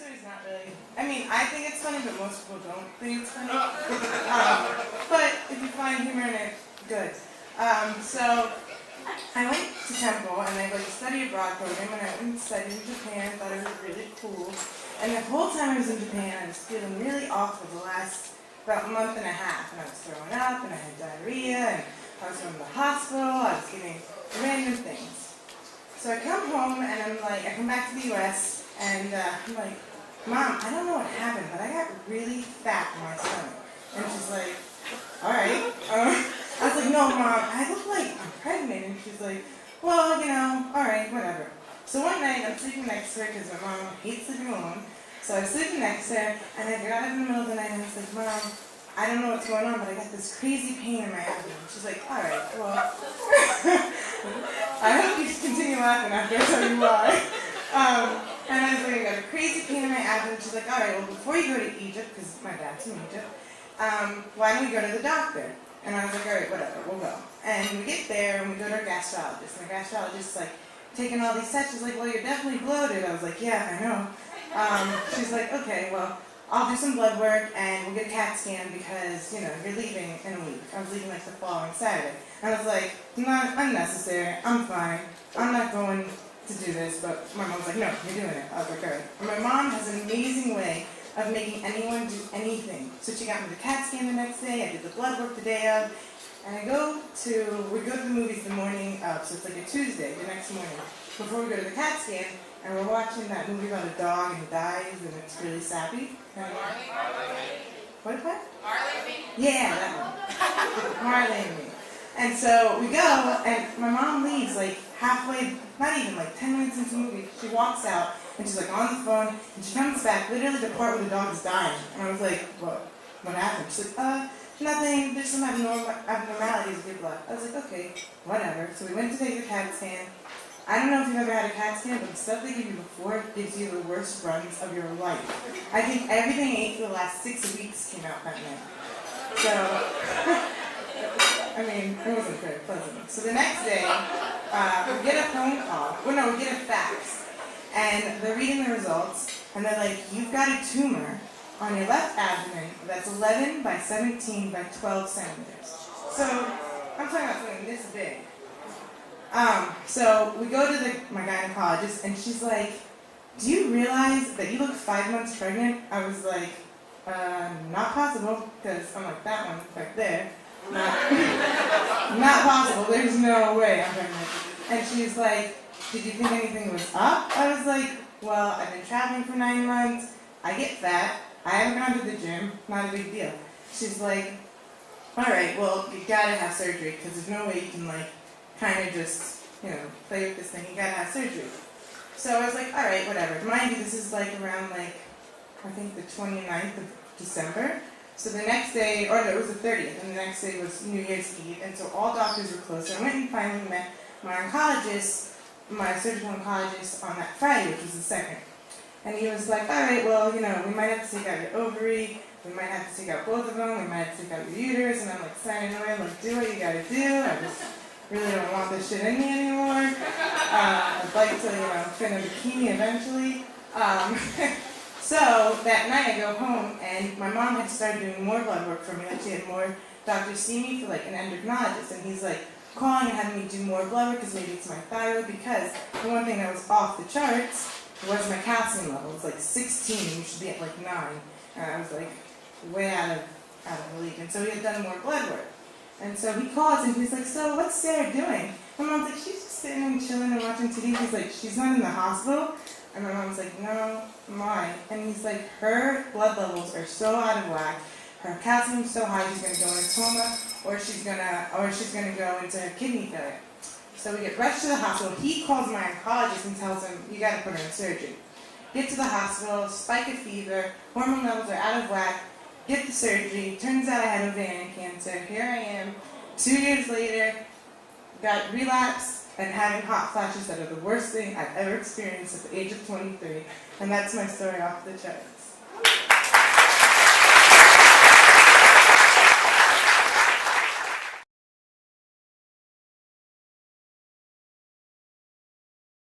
story's not really, I mean, I think it's funny, but most people don't think it's funny. But if you find humor in it, good. So I went to Temple, and I like a study abroad program, and I went and studied in Japan. Thought it was really cool. And the whole time I was in Japan, I was feeling really awful the last about month and a half, and I was throwing up, and I had diarrhea, and I was going to the hospital. I was getting random things. So I come home, and I'm like, I come back to the U.S., and I'm like, Mom, I don't know what happened, but I got really fat in my stomach. And she's like, all right. I was like, no, Mom, I look like I'm pregnant. And she's like, well, you know, all right, whatever. So one night, I'm sleeping next to her because my mom hates sleeping alone. So I was sleeping next to her, and I got up in the middle of the night, and I was like, Mom, I don't know what's going on, but I got this crazy pain in my abdomen. She's like, all right, well, I hope you continue laughing after I tell you why. And I was like, I got a crazy pain in my abdomen. She's like, all right, well, before you go to Egypt, because my dad's from Egypt, why don't we go to the doctor? And I was like, all right, whatever, we'll go. And we get there, and we go to our gastrologist. And our gastrologist's like, taking all these tests. She's like, well, you're definitely bloated. I was like, yeah, I know. She's like, okay, well, I'll do some blood work, and we'll get a CAT scan because, you know, you're leaving in a week. I was leaving like the following Saturday. And I was like, not unnecessary. I'm fine. I'm not going to do this. But my mom was like, no, you're doing it. I was like, all right. And my mom has an amazing way of making anyone do anything. So she got me the CAT scan the next day. I did the blood work the day of. And we go to the movies the morning of, so it's like a Tuesday, the next morning, before we go to the CAT scan, and we're watching that movie about a dog and he dies, and it's really sappy. What? Marley? Yeah, that one. Marley and Me. And so we go, and my mom leaves like halfway, not even like 10 minutes into the movie. She walks out, and she's like on the phone, and she comes back, literally the part where the dog is dying. And I was like, what happened? She's like, nothing, there's some abnormalities with your blood. I was like, okay, whatever. So we went to take the CAT scan. I don't know if you've ever had a CAT scan, but the stuff they give you before gives you the worst runs of your life. I think everything I ate for the last 6 weeks came out that night. So, I mean, it wasn't very pleasant. So the next day, we get a phone call. Well, no, we get a fax. And they're reading the results, and they're like, you've got a tumor on your left abdomen that's 11 by 17 by 12 centimeters. So, I'm talking about something this big. So we go to my gynecologist, and she's like, do you realize that you look 5 months pregnant? I was like, not possible, because I'm like, that one back there. Not possible, there's no way I'm pregnant. And she's like, did you think anything was up? I was like, well, I've been traveling for 9 months, I get fat, I haven't gone to the gym, not a big deal. She's like, all right, well, you gotta have surgery, because there's no way you can, like, kind of just, you know, play with this thing. You gotta have surgery. So I was like, all right, whatever. Mind you, this is like around like, I think the 29th of December. So the next day, or no, it was the 30th, and the next day was New Year's Eve, and so all doctors were closed. So I went and finally met my oncologist, my surgical oncologist, on that Friday, which was the 2nd. And he was like, all right, well, you know, we might have to take out your ovary, we might have to take out both of them, we might have to take out your uterus, and I'm like signing away, like, do what you gotta do. I just really don't want this shit in me anymore. I'd like to, you know, fit in a bikini eventually. So that night I go home, and my mom had started doing more blood work for me. Like, she had more doctors see me for like an endocrinologist, and he's like calling and having me do more blood work because maybe it's my thyroid, because the one thing that was off the charts was my calcium level. It was like 16, you should be at like 9. And I was like way out of the league. And so he had done more blood work. And so he calls, and he's like, so what's Sarah doing? My mom's like, she's just sitting and chilling and watching TV. He's like, she's not in the hospital? And my mom's like, no, why? And he's like, her blood levels are so out of whack. Her calcium's so high, she's going to go in a coma, or she's going to go into kidney failure. So we get rushed to the hospital. He calls my oncologist and tells him, you got to put her in surgery. Get to the hospital, spike of fever, hormone levels are out of whack, get the surgery. Turns out I had ovarian cancer. Here I am, 2 years later, got relapse and having hot flashes that are the worst thing I've ever experienced at the age of 23. And that's my story off the chart.